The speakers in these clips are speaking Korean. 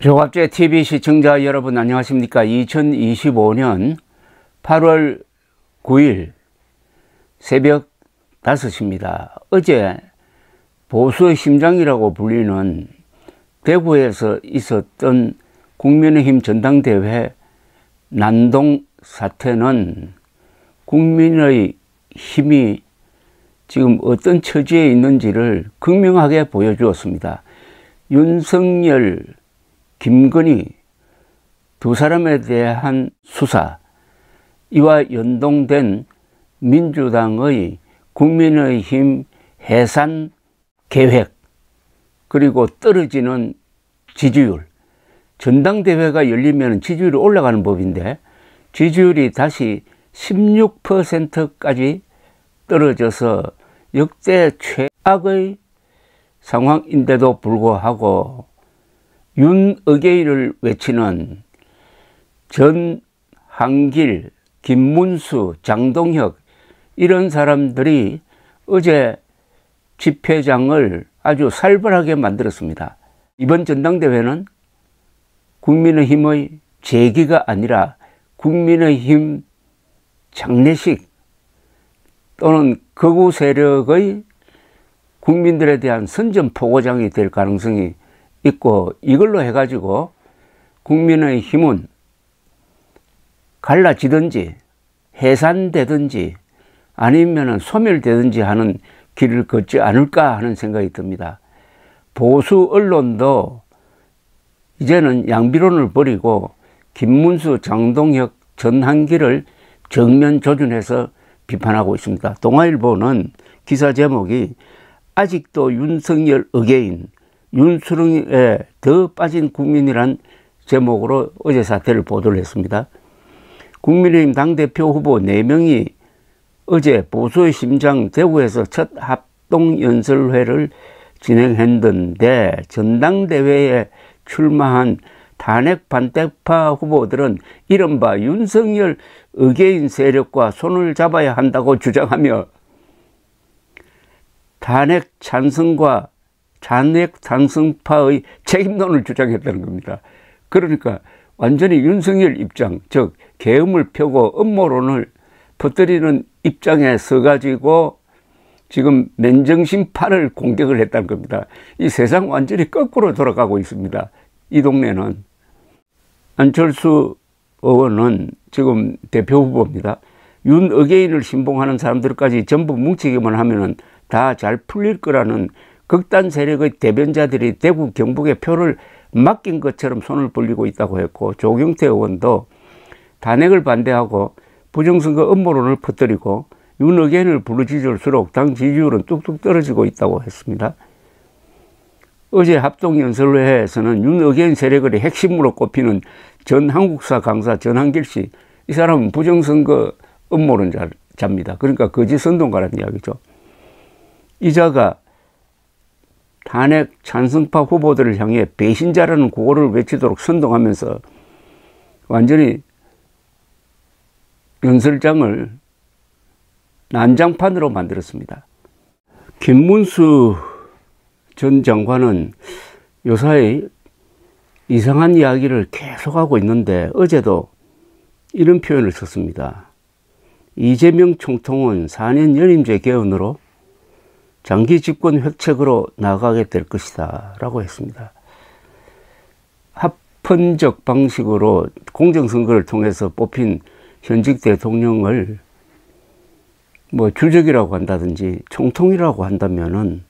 조갑제 TV 시청자 여러분 안녕하십니까. 2025년 8월 9일 새벽 5시입니다. 어제 보수의 심장이라고 불리는 대구에서 있었던 국민의힘 전당대회 난동 사태는 국민의 힘이 지금 어떤 처지에 있는지를 극명하게 보여주었습니다. 윤석열, 김건희 두 사람에 대한 수사, 이와 연동된 민주당의 국민의힘 해산 계획, 그리고 떨어지는 지지율. 전당대회가 열리면 지지율이 올라가는 법인데 지지율이 다시 16%까지 떨어져서 역대 최악의 상황인데도 불구하고 윤어게인을 외치는 전한길, 김문수, 장동혁 이런 사람들이 어제 집회장을 아주 살벌하게 만들었습니다. 이번 전당대회는 국민의힘의 재기가 아니라 국민의힘 장례식 또는 극우 세력의 국민들에 대한 선전포고장이 될 가능성이 있고, 이걸로 해가지고 국민의힘은 갈라지든지 해산되든지 아니면 소멸되든지 하는 길을 걷지 않을까 하는 생각이 듭니다. 보수 언론도 이제는 양비론을 버리고 김문수, 장동혁, 전한길을 정면 조준해서 비판하고 있습니다. 동아일보는 기사 제목이 아직도 윤석열 어게인, 윤수릉에 더 빠진 국민이란 제목으로 어제 사태를 보도를 했습니다. 국민의힘 당대표 후보 4명이 어제 보수의 심장 대구에서 첫 합동연설회를 진행했는데, 전당대회에 출마한 탄핵 반대파 후보들은 이른바 윤석열 어게인 세력과 손을 잡아야 한다고 주장하며 탄핵 찬성파의 책임론을 주장했다는 겁니다. 그러니까 완전히 윤석열 입장, 즉 계엄을 펴고 음모론을 퍼뜨리는 입장에 서가지고 지금 맨정신파를 공격을 했다는 겁니다. 이 세상 완전히 거꾸로 돌아가고 있습니다. 이 동네는. 안철수 의원은 지금 대표 후보입니다. 윤 어게인을 신봉하는 사람들까지 전부 뭉치기만 하면은 다 잘 풀릴 거라는 극단 세력의 대변자들이 대구 경북에 표를 맡긴 것처럼 손을 벌리고 있다고 했고, 조경태 의원도 탄핵을 반대하고 부정선거 음모론을 퍼뜨리고 윤 어게인을 부르짖을수록 당 지지율은 뚝뚝 떨어지고 있다고 했습니다. 어제 합동연설회에서는 윤 어게인 세력의 핵심으로 꼽히는 전한국사 강사 전한길 씨, 이 사람은 부정선거 음모론자입니다. 그러니까 거짓 선동가라는 이야기죠. 이자가 탄핵 찬성파 후보들을 향해 배신자라는 구호를 외치도록 선동하면서 완전히 연설장을 난장판으로 만들었습니다. 김문수 전 장관은 요사이 이상한 이야기를 계속하고 있는데 어제도 이런 표현을 썼습니다. 이재명 총통은 4년 연임제 개헌으로 장기 집권 획책으로 나가게 될 것이다 라고 했습니다. 합헌적 방식으로 공정선거를 통해서 뽑힌 현직 대통령을 뭐 주적이라고 한다든지 총통이라고 한다면은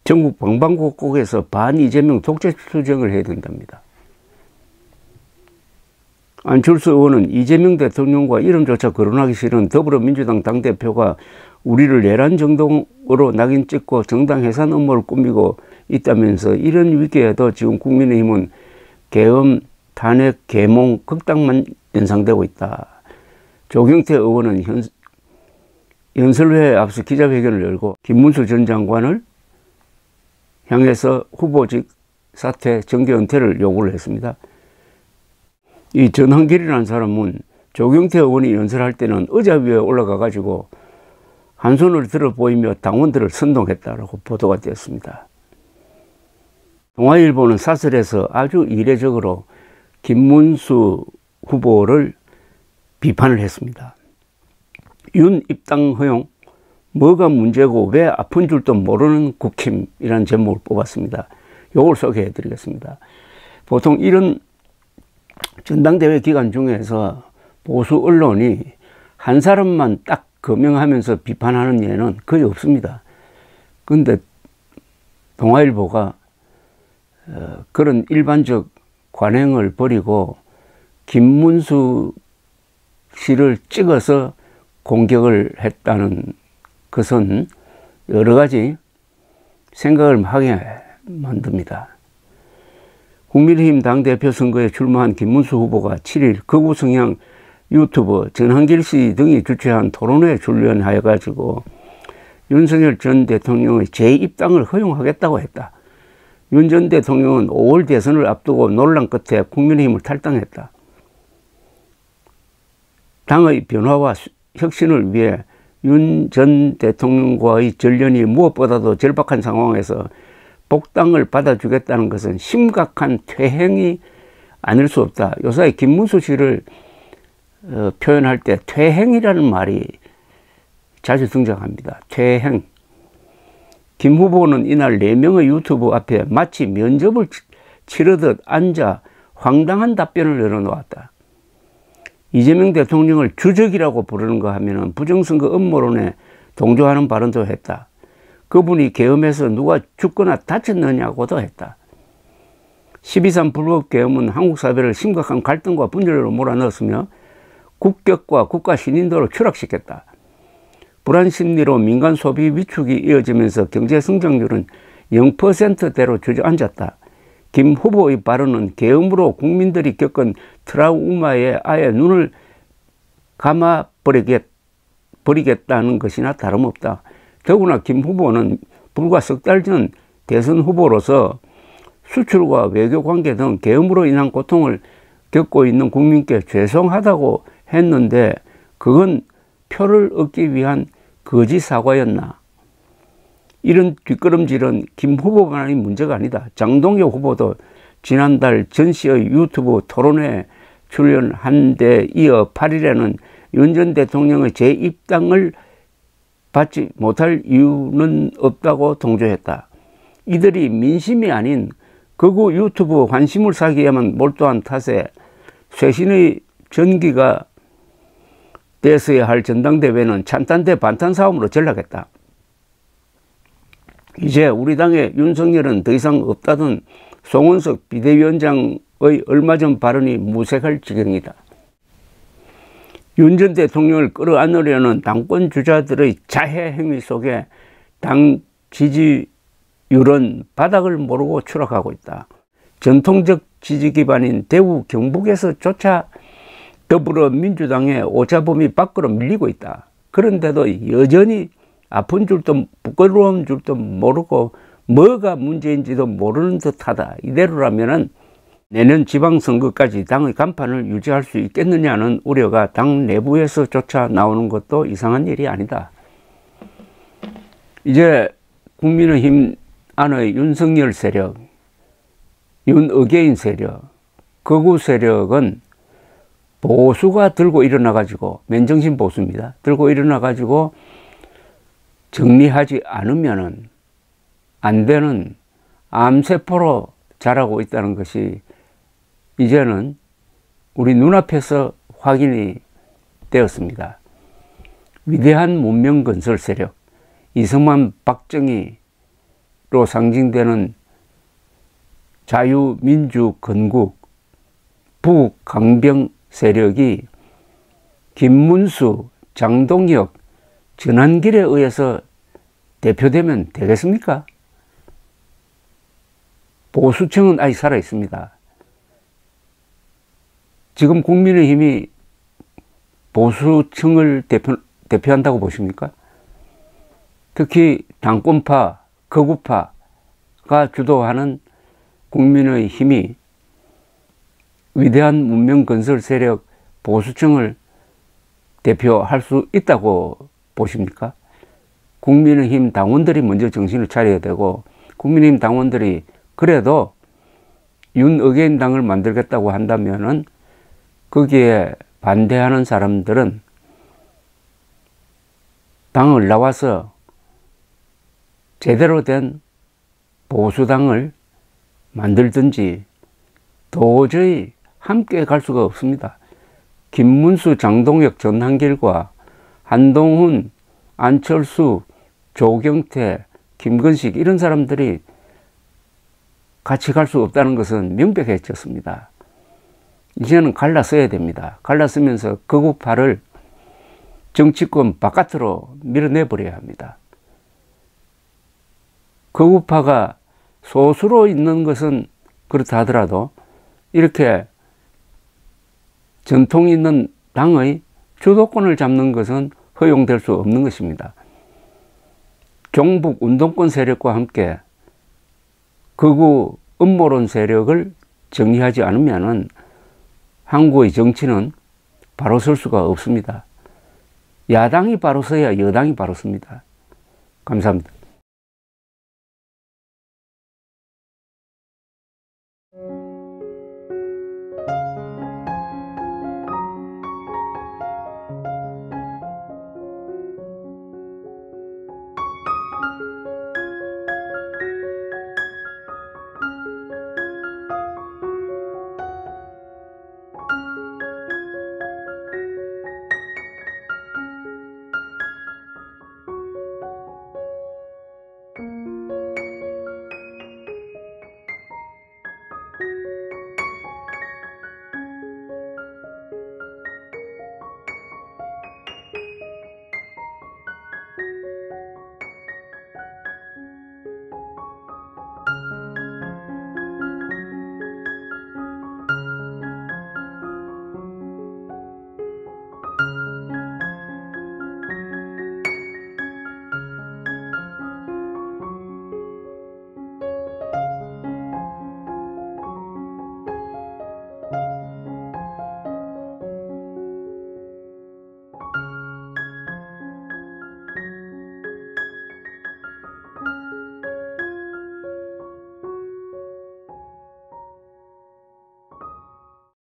전국 방방곡곡에서 반 이재명 독재 투쟁을 해야 된답니다. 안철수 의원은 이재명 대통령과 이름조차 거론하기 싫은 더불어민주당 당대표가 우리를 내란 정동으로 낙인 찍고 정당 해산 음모를 꾸미고 있다면서 이런 위기에도 지금 국민의힘은 계엄, 탄핵, 계몽, 극당만 연상되고 있다. 조경태 의원은 연설회에 앞서 기자회견을 열고 김문수 전 장관을 향해서 후보직 사퇴, 정계 은퇴를 요구를 했습니다. 이 전한길이라는 사람은 조경태 의원이 연설할 때는 의자 위에 올라가 가지고 한 손을 들어 보이며 당원들을 선동했다라고 보도가 되었습니다. 동아일보는 사설에서 아주 이례적으로 김문수 후보를 비판을 했습니다. 윤 입당 허용, 뭐가 문제고 왜 아픈 줄도 모르는 국힘이라는 제목을 뽑았습니다. 이걸 소개해 드리겠습니다. 보통 이런 전당대회 기간 중에서 보수 언론이 한 사람만 딱 거명하면서 비판하는 예는 거의 없습니다. 그런데 동아일보가 그런 일반적 관행을 버리고 김문수 씨를 찍어서 공격을 했다는 것은 여러 가지 생각을 하게 만듭니다. 국민의힘 당대표 선거에 출마한 김문수 후보가 7일 극우 성향 유튜버 전한길 씨 등이 주최한 토론회에 출연하여 가지고 윤석열 전 대통령의 재입당을 허용하겠다고 했다. 윤 전 대통령은 5월 대선을 앞두고 논란 끝에 국민의힘을 탈당했다. 당의 변화와 혁신을 위해 윤 전 대통령과의 전련이 무엇보다도 절박한 상황에서 복당을 받아주겠다는 것은 심각한 퇴행이 아닐 수 없다. 요새 김문수 씨를 표현할 때 퇴행이라는 말이 자주 등장합니다. 퇴행. 김 후보는 이날 4명의 유튜브 앞에 마치 면접을 치르듯 앉아 황당한 답변을 내려놓았다. 이재명 대통령을 주적이라고 부르는가 하면 부정선거 음모론에 동조하는 발언도 했다. 그분이 계엄에서 누가 죽거나 다쳤느냐고도 했다. 12.3 불법 계엄은 한국 사회를 심각한 갈등과 분열로 몰아넣었으며 국격과 국가 신인도를 추락시켰다. 불안 심리로 민간 소비 위축이 이어지면서 경제 성장률은 0%대로 주저앉았다. 김 후보의 발언은 계엄으로 국민들이 겪은 트라우마에 아예 눈을 감아버리겠다는 것이나 다름없다. 더구나 김 후보는 불과 석 달 전 대선 후보로서 수출과 외교관계 등 계엄으로 인한 고통을 겪고 있는 국민께 죄송하다고 했는데 그건 표를 얻기 위한 거짓 사과였나. 이런 뒷걸음질은 김 후보만의 문제가 아니다. 장동혁 후보도 지난달 전 씨의 유튜브 토론회에 출연한 데 이어 8일에는 윤 전 대통령의 재입당을 받지 못할 이유는 없다고 동조했다. 이들이 민심이 아닌 극우 유튜브 관심을 사기 위해만 몰두한 탓에 쇄신의 전기가 됐어야 할 전당대회는 찬탄대 반탄 싸움으로 전락했다. 이제 우리 당의 윤석열은 더 이상 없다던 송원석 비대위원장의 얼마 전 발언이 무색할 지경이다. 윤 전 대통령을 끌어안으려는 당권 주자들의 자해 행위 속에 당 지지율은 바닥을 모르고 추락하고 있다. 전통적 지지 기반인 대구 경북에서조차 더불어민주당의 오차범위 밖으로 밀리고 있다. 그런데도 여전히 아픈 줄도 부끄러운 줄도 모르고 뭐가 문제인지도 모르는 듯하다. 이대로라면 내년 지방선거까지 당의 간판을 유지할 수 있겠느냐는 우려가 당 내부에서조차 나오는 것도 이상한 일이 아니다. 이제 국민의힘 안의 윤석열 세력, 윤어게인 세력, 극우 세력은 보수가 들고 일어나가지고, 맨정신 보수입니다. 들고 일어나가지고 정리하지 않으면은 안 되는 암세포로 자라고 있다는 것이 이제는 우리 눈앞에서 확인이 되었습니다. 위대한 문명 건설 세력, 이승만 박정희로 상징되는 자유민주 건국, 북강병 세력이 김문수, 장동혁, 전한길에 의해서 대표되면 되겠습니까? 보수층은 아직 살아 있습니다. 지금 국민의힘이 보수층을 대표한다고 보십니까? 특히 당권파, 극우파가 주도하는 국민의힘이 위대한 문명 건설 세력 보수층을 대표할 수 있다고 보십니까? 국민의힘 당원들이 먼저 정신을 차려야 되고, 국민의힘 당원들이 그래도 윤어게인당을 만들겠다고 한다면은 거기에 반대하는 사람들은 당을 나와서 제대로 된 보수당을 만들든지 도저히 함께 갈 수가 없습니다. 김문수, 장동혁, 전한길과 한동훈, 안철수, 조경태, 김건식 이런 사람들이 같이 갈 수 없다는 것은 명백해졌습니다. 이제는 갈라서야 됩니다. 갈라서면서 극우파를 정치권 바깥으로 밀어내버려야 합니다. 극우파가 소수로 있는 것은 그렇다 하더라도 이렇게 전통 있는 당의 주도권을 잡는 것은 허용될 수 없는 것입니다. 종북 운동권 세력과 함께 극우 음모론 세력을 정리하지 않으면은 한국의 정치는 바로 설 수가 없습니다. 야당이 바로 서야 여당이 바로 섭니다. 감사합니다.